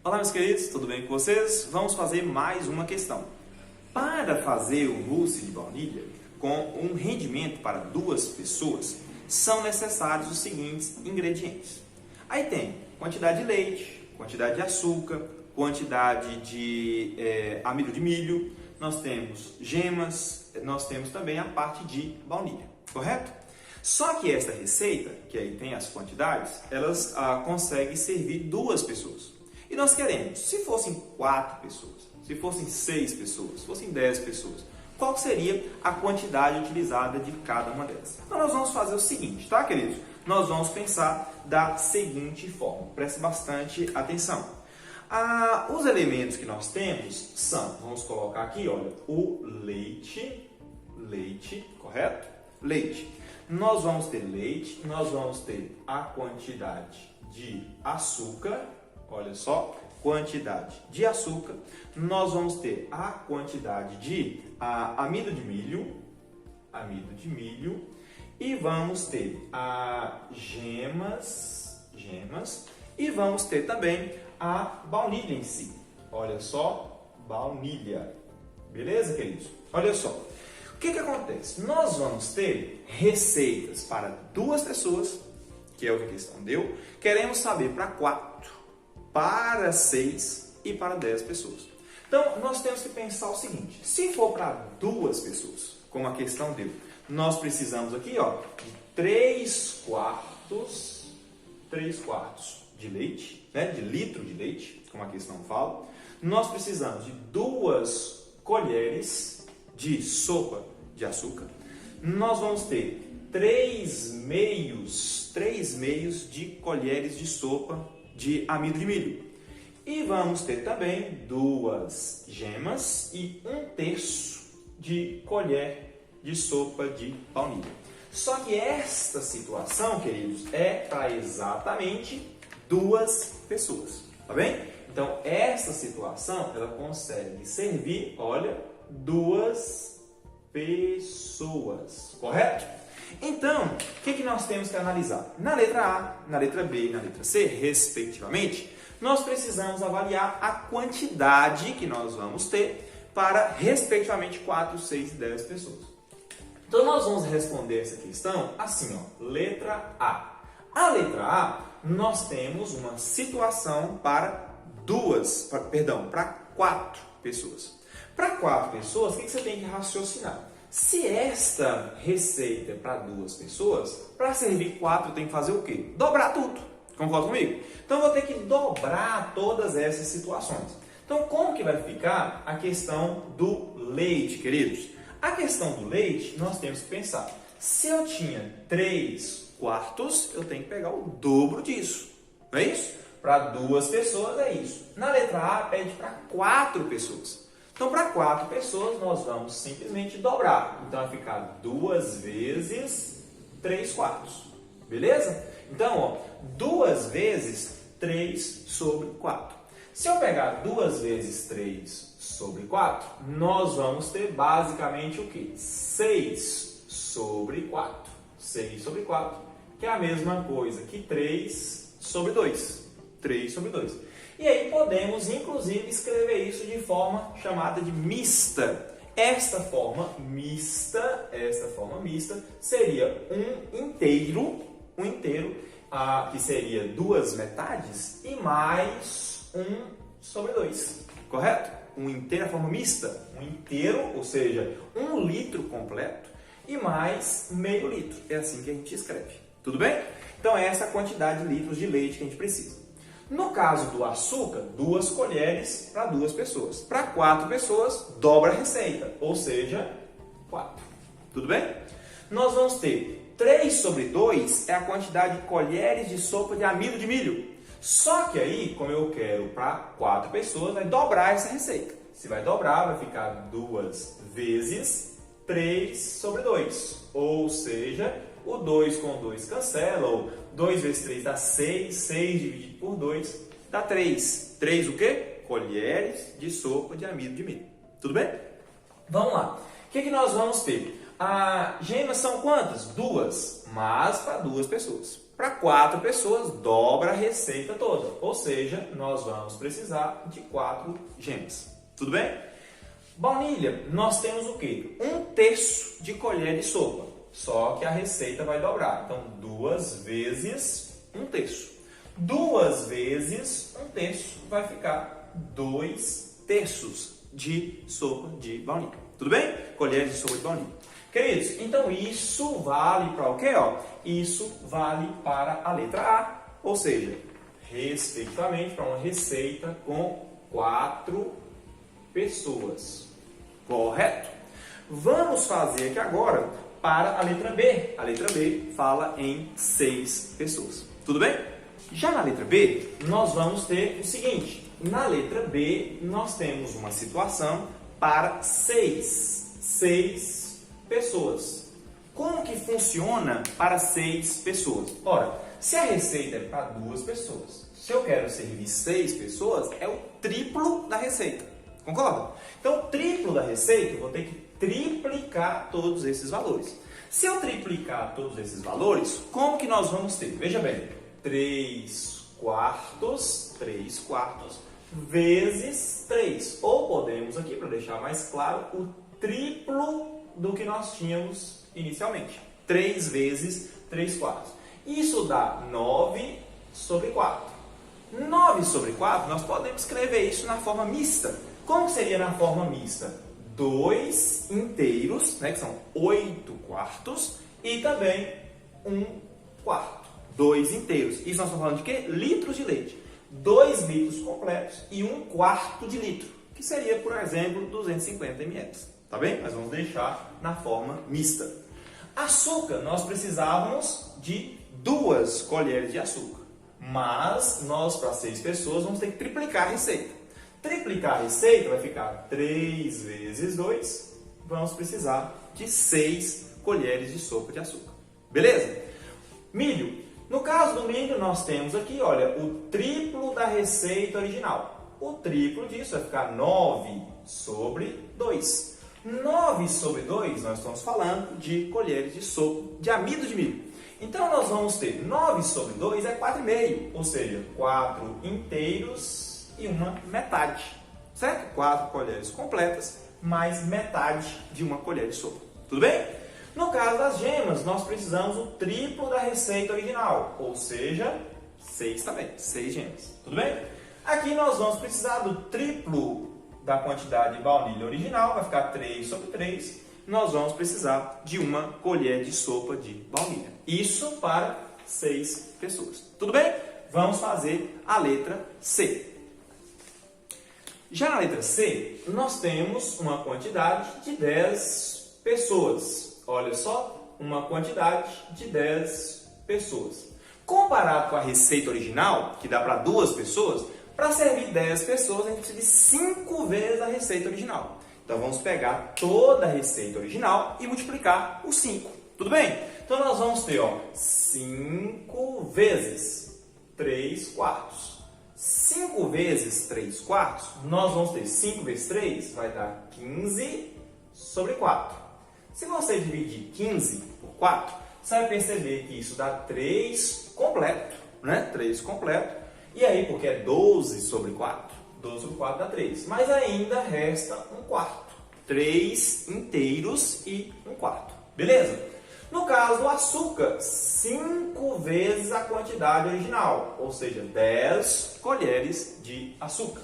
Olá, meus queridos, tudo bem com vocês? Vamos fazer mais uma questão. Para fazer um mousse de baunilha com um rendimento para 2 pessoas, são necessários os seguintes ingredientes. Aí tem quantidade de leite, quantidade de açúcar, quantidade de amido de milho, nós temos gemas, nós temos também a parte de baunilha, correto? Só que esta receita, que aí tem as quantidades, elas conseguem servir 2 pessoas. E nós queremos, se fossem 4 pessoas, se fossem 6 pessoas, se fossem 10 pessoas, qual seria a quantidade utilizada de cada uma delas? Então nós vamos fazer o seguinte, tá, queridos? Nós vamos pensar da seguinte forma, preste bastante atenção. Os elementos que nós temos são, vamos colocar aqui, olha, o leite, correto? Leite. Nós vamos ter leite, nós vamos ter a quantidade de açúcar, olha só, quantidade de açúcar, nós vamos ter a quantidade de amido de milho, e vamos ter gemas, e vamos ter também a baunilha em si. Olha só, baunilha. Beleza, queridos? Olha só. O que acontece? Nós vamos ter receitas para 2 pessoas, que é o que a questão deu. Queremos saber para 4, para 6 e para 10 pessoas. Então, nós temos que pensar o seguinte. Se for para 2 pessoas, como a questão deu, nós precisamos aqui, ó, de 3 quartos de leite, né, de litro de leite, como a questão fala. Nós precisamos de 2 colheres de sopa de açúcar. Nós vamos ter 3 meios de colheres de sopa de amido de milho. E vamos ter também 2 gemas e 1/3 de colher de sopa de baunilha. Só que esta situação, queridos, é para exatamente 2 pessoas, tá bem? Então, esta situação, ela consegue servir, olha, 2 pessoas, correto? Então, o que nós temos que analisar? Na letra A, na letra B e na letra C, respectivamente, nós precisamos avaliar a quantidade que nós vamos ter para, respectivamente, 4, 6 e 10 pessoas. Então, nós vamos responder essa questão assim, ó, letra A. A letra A, nós temos uma situação para 4 pessoas. Para 4 pessoas, o que você tem que raciocinar? Se esta receita é para 2 pessoas, para servir 4 eu tenho que fazer o quê? Dobrar tudo. Concorda comigo? Então eu vou ter que dobrar todas essas situações. Então como que vai ficar a questão do leite, queridos? A questão do leite, nós temos que pensar. Se eu tinha 3 quartos, eu tenho que pegar o dobro disso. Não é isso? Para 2 pessoas é isso. Na letra A, pede para 4 pessoas. Então, para 4 pessoas, nós vamos simplesmente dobrar. Então, vai ficar 2 vezes 3 quartos. Beleza? Então, ó, 2 vezes 3 sobre 4. Se eu pegar 2 vezes 3 sobre 4, nós vamos ter basicamente o quê? 6 sobre 4. 6 sobre 4, que é a mesma coisa que 3 sobre 2. 3 sobre 2. E aí podemos, inclusive, escrever isso de forma chamada de mista. Esta forma mista seria um inteiro, que seria 2 metades, e mais 1 sobre 2, correto? Um inteiro, a forma mista, um inteiro, ou seja, 1 litro completo, e mais meio litro. É assim que a gente escreve, tudo bem? Então essa é a quantidade de litros de leite que a gente precisa. No caso do açúcar, 2 colheres para 2 pessoas. Para 4 pessoas, dobra a receita, ou seja, 4. Tudo bem? Nós vamos ter 3 sobre 2 é a quantidade de colheres de sopa de amido de milho. Só que aí, como eu quero para 4 pessoas, vai dobrar essa receita. Se vai dobrar, vai ficar 2 vezes 3 sobre 2. Ou seja, o 2 com 2 cancela, ou 2 vezes 3 dá 6, 6 dividido por 2 dá 3. 3 o quê? Colheres de sopa de amido de milho. Tudo bem? Vamos lá. O que nós vamos ter? As gemas são quantas? 2, mas para 2 pessoas. Para 4 pessoas, dobra a receita toda. Ou seja, nós vamos precisar de 4 gemas. Tudo bem? Baunilha, nós temos o quê? 1/3 de colher de sopa. Só que a receita vai dobrar. Então, 2 vezes 1/3. 2 vezes 1/3 vai ficar 2/3 de sopa de baunilha. Tudo bem? Colheres de sopa de baunilha. Queridos, então isso vale para o quê? Isso vale para a letra A, ou seja, respectivamente para uma receita com 4 pessoas. Correto? Vamos fazer aqui agora para a letra B. A letra B fala em 6 pessoas. Tudo bem? Já na letra B, nós vamos ter o seguinte. Na letra B, nós temos uma situação para 6 pessoas. Como que funciona para 6 pessoas? Ora, se a receita é para 2 pessoas, se eu quero servir 6 pessoas, é o triplo da receita. Concorda? Então, o triplo da receita, eu vou ter que triplicar todos esses valores. Se eu triplicar todos esses valores, como que nós vamos ter? Veja bem, 3 quartos vezes 3. Ou podemos aqui, para deixar mais claro, o triplo do que nós tínhamos inicialmente. 3 vezes 3 quartos. Isso dá 9/4. 9/4, nós podemos escrever isso na forma mista. Como seria na forma mista? 2 inteiros, né, que são 8 quartos, e também 1 quarto. 2 inteiros. Isso nós estamos falando de quê? Litros de leite. 2 litros completos e 1 quarto de litro, que seria, por exemplo, 250 ml. Tá bem? Mas vamos deixar na forma mista. Açúcar, nós precisávamos de 2 colheres de açúcar. Mas nós, para 6 pessoas, vamos ter que triplicar a receita. Triplicar a receita vai ficar 3 vezes 2. Vamos precisar de 6 colheres de sopa de açúcar. Beleza? Milho. No caso do milho, nós temos aqui, olha, o triplo da receita original. O triplo disso vai ficar 9/2. 9/2, nós estamos falando de colheres de sopa de amido de milho. Então, nós vamos ter 9/2 é 4,5, ou seja, 4 inteiros e uma metade, certo? 4 colheres completas, mais metade de uma colher de sopa. Tudo bem? No caso das gemas, nós precisamos o triplo da receita original, ou seja, 6 também, 6 gemas. Tudo bem? Aqui nós vamos precisar do triplo da quantidade de baunilha original, vai ficar 3/3. Nós vamos precisar de uma colher de sopa de baunilha. Isso para 6 pessoas. Tudo bem? Vamos fazer a letra C. Já na letra C, nós temos uma quantidade de 10 pessoas. Olha só, uma quantidade de 10 pessoas. Comparado com a receita original, que dá para 2 pessoas, para servir 10 pessoas, a gente precisa de 5 vezes a receita original. Então, vamos pegar toda a receita original e multiplicar por 5. Tudo bem? Então, nós vamos ter 5 vezes 3 quartos. 5 vezes 3 quartos, nós vamos ter 5 vezes 3, vai dar 15/4. Se você dividir 15 por 4, você vai perceber que isso dá 3 completo, né? 3 completo. E aí, porque é 12/4, 12/4 dá 3. Mas ainda resta 1 quarto. 3 inteiros e 1 quarto. Beleza? No caso do açúcar, 5 vezes a quantidade original, ou seja, 10 colheres de açúcar.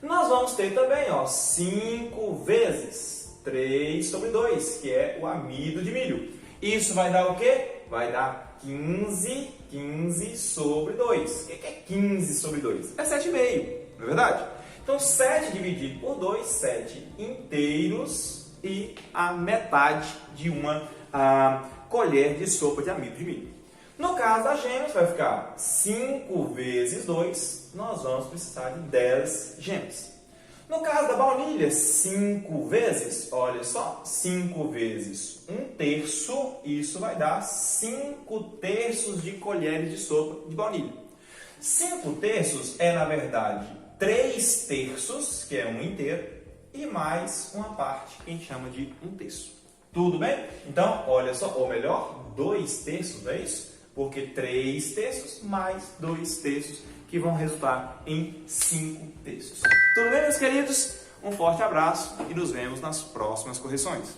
Nós vamos ter também 5 vezes 3/2, que é o amido de milho. Isso vai dar o quê? Vai dar 15/2. O que é 15/2? É 7,5, não é verdade? Então, 7 dividido por 2, 7 inteiros e a metade de uma colher de sopa de amido de milho. No caso das gemas, vai ficar 5 vezes 2, nós vamos precisar de 10 gemas. No caso da baunilha, 5 vezes, olha só, 5 vezes 1/3, isso vai dar 5/3 de colheres de sopa de baunilha. 5/3 é, na verdade, 3/3, que é 1 inteiro, e mais uma parte que a gente chama de 1/3. Tudo bem? Então, olha só, ou melhor, 2/3, não é isso? Porque 3/3 mais 2/3 que vão resultar em 5/3. Tudo bem, meus queridos? Um forte abraço e nos vemos nas próximas correções.